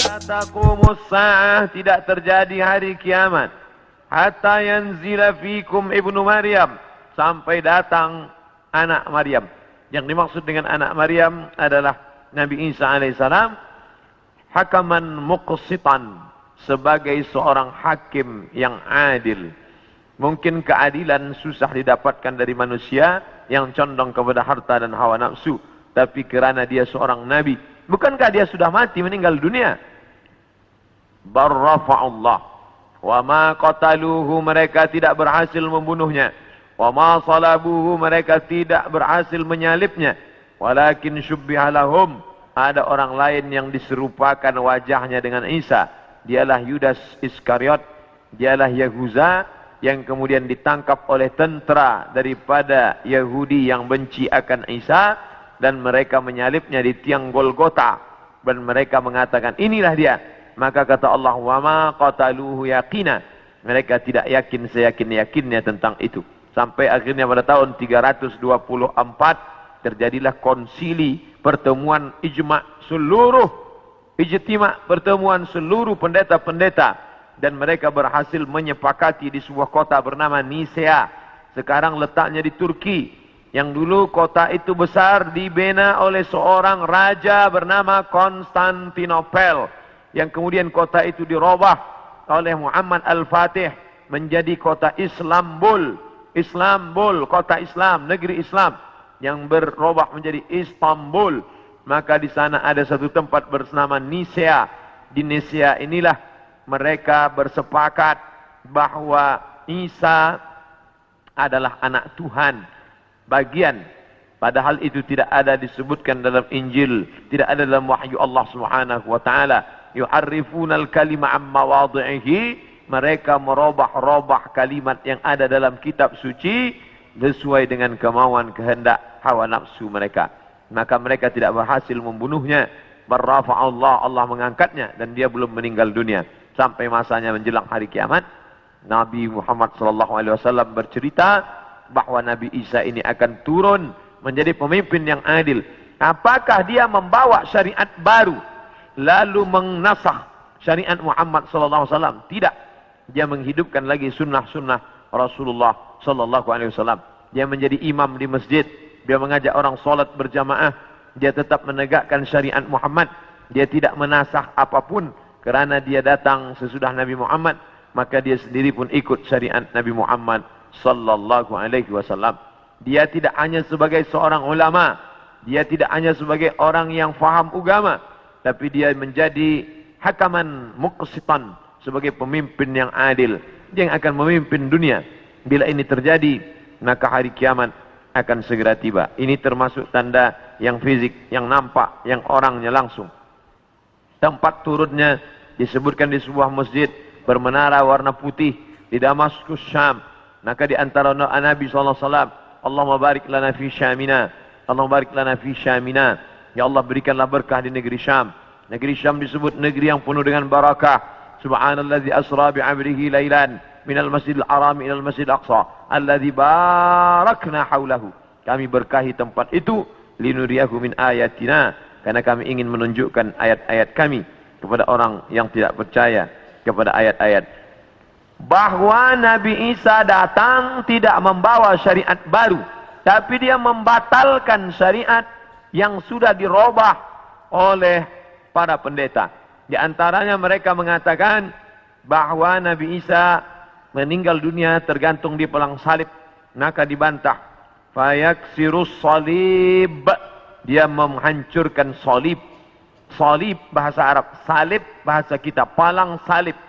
La taqumus sa'ah, tidak terjadi hari kiamat. Hatta yanzila fikum ibnu Maryam, sampai datang anak Maryam. Yang dimaksud dengan anak Maryam adalah Nabi Isa alaihissalam, hakaman muqsitan, sebagai seorang hakim yang adil. Mungkin keadilan susah didapatkan dari manusia yang condong kepada harta dan hawa nafsu, tapi kerana dia seorang nabi, bukankah dia sudah mati, meninggal dunia? Barrafa'ullah wa ma qataluhu, mereka tidak berhasil membunuhnya. Wa ma salabuhu, mereka tidak berhasil menyalibnya. Walakin syubbiha lahum, ada orang lain yang diserupakan wajahnya dengan Isa. Dialah Yudas Iskariot, dialah Yahuza, yang kemudian ditangkap oleh tentara daripada Yahudi yang benci akan Isa, dan mereka menyalibnya di tiang Golgota, dan mereka mengatakan inilah dia. Maka kata Allah, wa ma qataluhu yaqina, mereka tidak yakin seyakin-yakinnya tentang itu. Sampai akhirnya pada tahun 324 terjadilah konsili, pertemuan pertemuan seluruh pendeta-pendeta, dan mereka berhasil menyepakati di sebuah kota bernama Nisea. Sekarang letaknya di Turki. Yang dulu kota itu besar, dibina oleh seorang raja bernama Konstantinopel, yang kemudian kota itu dirubah oleh Muhammad Al-Fatih menjadi kota Islambul. Islambul, kota Islam, negeri Islam, yang berubah menjadi Istanbul. Maka di sana ada satu tempat bernama Nisea. Di Nisea inilah mereka bersepakat bahwa Isa adalah anak Tuhan, bagian. Padahal itu tidak ada disebutkan dalam Injil, tidak ada dalam wahyu Allah Subhanahu wa taala. Yuharrifunal kalima amma wadhihi, mereka merubah-rubah kalimat yang ada dalam kitab suci sesuai dengan kemauan kehendak hawa nafsu mereka. Maka mereka tidak berhasil membunuhnya. Barrafa'allah, Allah mengangkatnya, dan dia belum meninggal dunia sampai masanya menjelang hari kiamat. Nabi Muhammad SAW bercerita bahwa Nabi Isa ini akan turun menjadi pemimpin yang adil. Apakah dia membawa syariat baru lalu menasakh syariat Muhammad SAW? Tidak. Dia menghidupkan lagi sunnah-sunnah Rasulullah SAW. Dia menjadi imam di masjid. Dia mengajak orang solat berjamaah. Dia tetap menegakkan syariat Muhammad. Dia tidak menasakh apapun, kerana dia datang sesudah Nabi Muhammad. Maka dia sendiri pun ikut syariat Nabi Muhammad SAW. Dia tidak hanya sebagai seorang ulama, dia tidak hanya sebagai orang yang faham agama, tapi dia menjadi hakaman muqsitan, sebagai pemimpin yang adil, yang akan memimpin dunia. Bila ini terjadi, maka hari kiamat akan segera tiba. Ini termasuk tanda yang fisik, yang nampak, yang orangnya langsung. Tempat turunnya disebutkan di sebuah masjid bermenara warna putih di Damaskus, Syam. Maka di antara doa Nabi SAW, Allahumma barik lana fi Syamina, Allahumma barik lana fi Syamina. Ya Allah, berikanlah berkah di negeri Syam. Negeri Syam disebut negeri yang penuh dengan barakah. Subhanalladzi asra bi'amrihi lailan minal masjidil haram ilal masjidil aqsa alladzi barakna haulahu. Kami berkahi tempat itu linuriyahu min ayatina, karena kami ingin menunjukkan ayat-ayat kami kepada orang yang tidak percaya kepada ayat-ayat. Bahwa Nabi Isa datang tidak membawa syariat baru, tapi dia membatalkan syariat yang sudah dirubah oleh para pendeta. Di antaranya mereka mengatakan bahwa Nabi Isa meninggal dunia tergantung di pelang salib. Maka dibantah. Fayaksirus salib, dia menghancurkan salib. Salib bahasa Arab, salib bahasa kita, palang salib.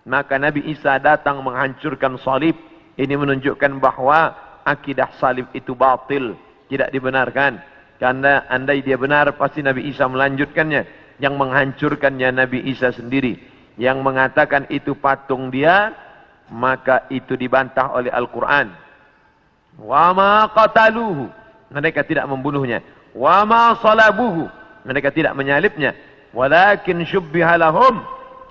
Maka Nabi Isa datang menghancurkan salib. Ini menunjukkan bahwa akidah salib itu batil, tidak dibenarkan. Karena andai dia benar, pasti Nabi Isa melanjutkannya. Yang menghancurkannya Nabi Isa sendiri. Yang mengatakan itu patung dia, maka itu dibantah oleh Al-Quran. Wa ma qataluhu, mereka tidak membunuhnya. Wa ma salabuhu, mereka tidak menyalibnya. Walakin syubbiha lahum,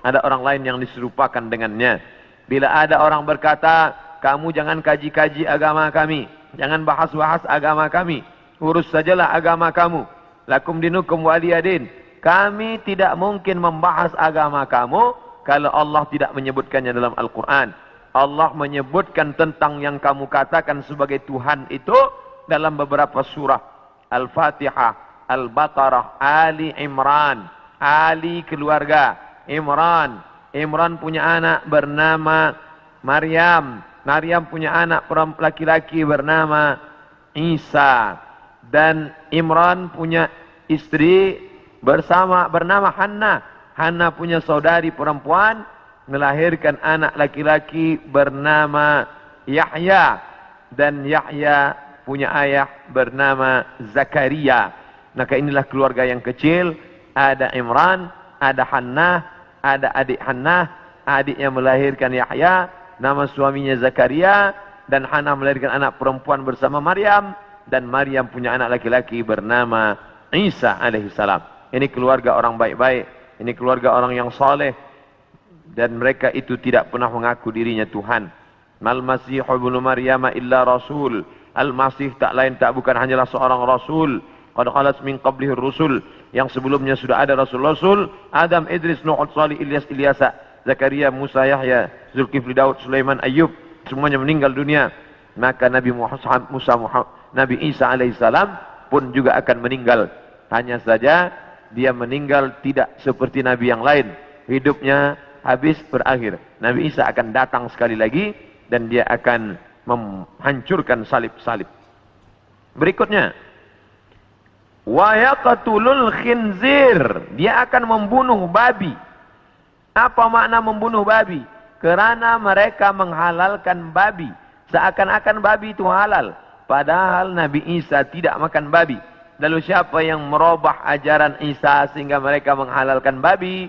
ada orang lain yang diserupakan dengannya. Bila ada orang berkata, kamu jangan kaji-kaji agama kami, jangan bahas-bahas agama kami, urus sajalah agama kamu. Lakum dinukum waliyadin. kami tidak mungkin membahas agama kamu kalau Allah tidak menyebutkannya dalam Al-Quran. Allah menyebutkan tentang yang kamu katakan sebagai Tuhan itu dalam beberapa surah. Al-Fatihah, Al-Baqarah, Ali Imran. Ali keluarga, Imran. Imran punya anak bernama Maryam. Maryam punya anak laki-laki bernama Isa. Dan Imran punya istri bernama Hannah. Hannah punya saudari perempuan, melahirkan anak laki-laki bernama Yahya. Dan Yahya punya ayah bernama Zakaria. Maka inilah keluarga yang kecil. Ada Imran, ada Hannah, ada adik Hannah. Adiknya melahirkan Yahya, nama suaminya Zakaria. Dan Hannah melahirkan anak perempuan bersama Maryam. Dan Maryam punya anak laki-laki bernama Isa alaihissalam. Ini keluarga orang baik-baik. Ini keluarga orang yang saleh. Dan mereka itu tidak pernah mengaku dirinya Tuhan. Mal Masih ibnu Maryam illa rasul. Al-Masih tak lain tak bukan hanyalah seorang rasul. Qad khalat min qablihi rusul. Yang sebelumnya sudah ada rasul-rasul. Adam, Idris, Nuh, Salih, Ilyas, Ilyasa, Zakaria, Musa, Yahya, Zulkifli, Daud, Sulaiman, Ayyub. Semuanya meninggal dunia. Maka Nabi Nabi Isa alaihissalam pun juga akan meninggal. Hanya saja dia meninggal tidak seperti Nabi yang lain. Hidupnya habis berakhir. Nabi Isa akan datang sekali lagi dan dia akan menghancurkan salib-salib. Berikutnya, wa yaqtulul khinzir. Dia akan membunuh babi. Apa makna membunuh babi? Kerana mereka menghalalkan babi. Seakan-akan babi itu halal. Padahal Nabi Isa tidak makan babi. Lalu siapa yang merubah ajaran Isa sehingga mereka menghalalkan babi?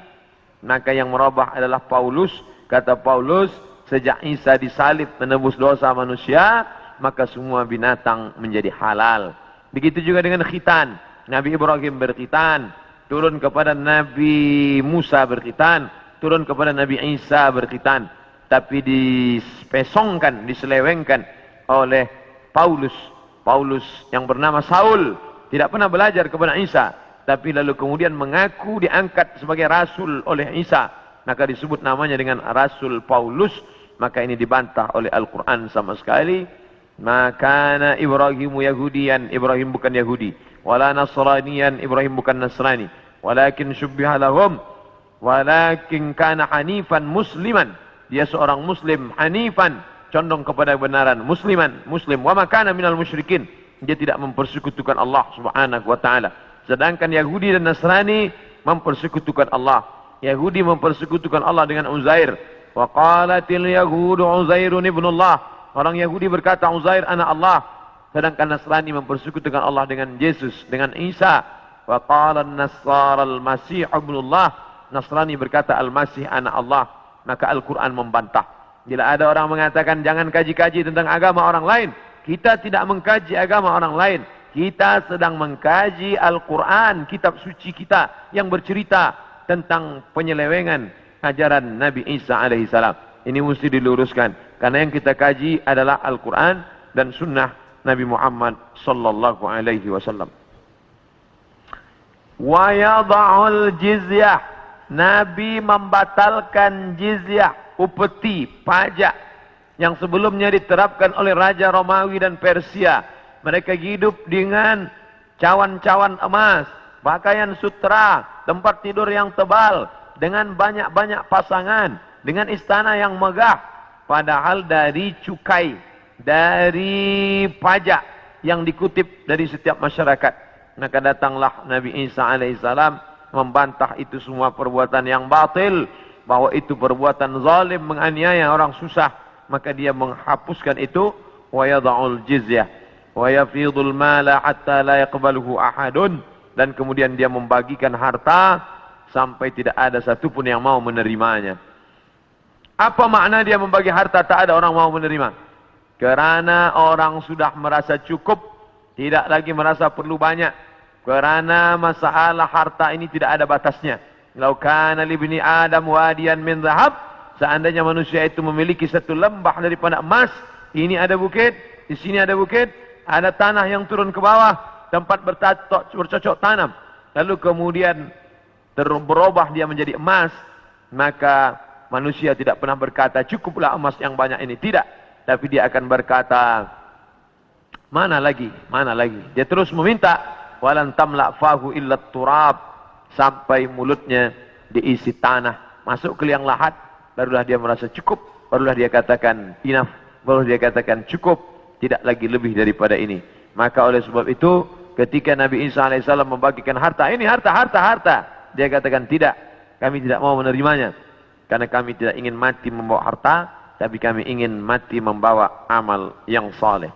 Maka yang merubah adalah Paulus. Kata Paulus, sejak Isa disalib menebus dosa manusia, maka semua binatang menjadi halal. Begitu juga dengan khitan. Nabi Ibrahim berkhitan, turun kepada Nabi Musa berkhitan, turun kepada Nabi Isa berkhitan. Tapi dispesongkan, diselewengkan oleh Paulus. Paulus yang bernama Saul. Tidak pernah belajar kepada Isa. Tapi lalu kemudian mengaku diangkat sebagai Rasul oleh Isa. Maka disebut namanya dengan Rasul Paulus. Maka ini dibantah oleh Al-Quran sama sekali. Maka Ibrahimu Yahudian. Ibrahim bukan Yahudi. Wala Nasranian. Ibrahim bukan Nasrani. Walakin syubbiha lahum. Walakin kana hanifan musliman. Dia seorang Muslim. Hanifan. Condong kepada kebenaran. Musliman. Muslim. Wa makana minal musyrikin. Dia tidak mempersekutukan Allah subhanahu wa ta'ala. Sedangkan Yahudi dan Nasrani mempersekutukan Allah. Yahudi mempersekutukan Allah dengan Uzair. Wa qalatil yahudu Uzairun ibnullah. Orang Yahudi berkata Uzair anak Allah. Sedangkan Nasrani mempersekutukan Allah dengan Yesus, dengan Isa. Wa qala an-nasara al-masih ibnullah. Nasrani berkata Al-Masih anak Allah. Maka Al-Quran membantah. Bila ada orang mengatakan jangan kaji-kaji tentang agama orang lain. Kita tidak mengkaji agama orang lain. Kita sedang mengkaji Al-Quran, kitab suci kita yang bercerita tentang penyelewengan ajaran Nabi Isa alaihissalam. Ini mesti diluruskan. Karena yang kita kaji adalah Al-Quran dan sunnah Nabi Muhammad sallallahu alaihi wasallam. Wa yada'ul jizyah. Nabi membatalkan jizyah, upeti, pajak yang sebelumnya diterapkan oleh Raja Romawi dan Persia. Mereka hidup dengan cawan-cawan emas, pakaian sutra, tempat tidur yang tebal, dengan banyak-banyak pasangan, dengan istana yang megah. Padahal dari cukai, dari pajak yang dikutip dari setiap masyarakat. Maka datanglah Nabi Isa alaihissalam membantah itu semua perbuatan yang batil, bahwa itu perbuatan zalim, menganiaya orang susah. Maka dia menghapuskan itu. Wa yada'ul jizyah wa yafidul mala hatta la yaqbaluhu ahadun. Dan kemudian dia membagikan harta sampai tidak ada satupun yang mau menerimanya. Apa makna dia membagi harta tak ada orang mau menerima? Kerana orang sudah merasa cukup, tidak lagi merasa perlu banyak. Kerana masalah harta ini tidak ada batasnya. Lau kana li ibni Adam wadiyan min dhahab. Seandainya manusia itu memiliki satu lembah daripada emas, ini ada bukit, di sini ada bukit, ada tanah yang turun ke bawah, tempat bercocok tanam. Lalu kemudian berubah dia menjadi emas, maka manusia tidak pernah berkata cukuplah emas yang banyak ini, tidak, tapi dia akan berkata mana lagi, mana lagi. Dia terus meminta, walan tamla fahu illa turab, sampai mulutnya diisi tanah, masuk ke liang lahat, barulah dia merasa cukup, barulah dia katakan enough, barulah dia katakan cukup, tidak lagi lebih daripada ini. Maka oleh sebab itu ketika Nabi Isa alaihissalam membagikan harta, ini harta, dia katakan tidak, kami tidak mau menerimanya, karena kami tidak ingin mati membawa harta, tapi kami ingin mati membawa amal yang saleh.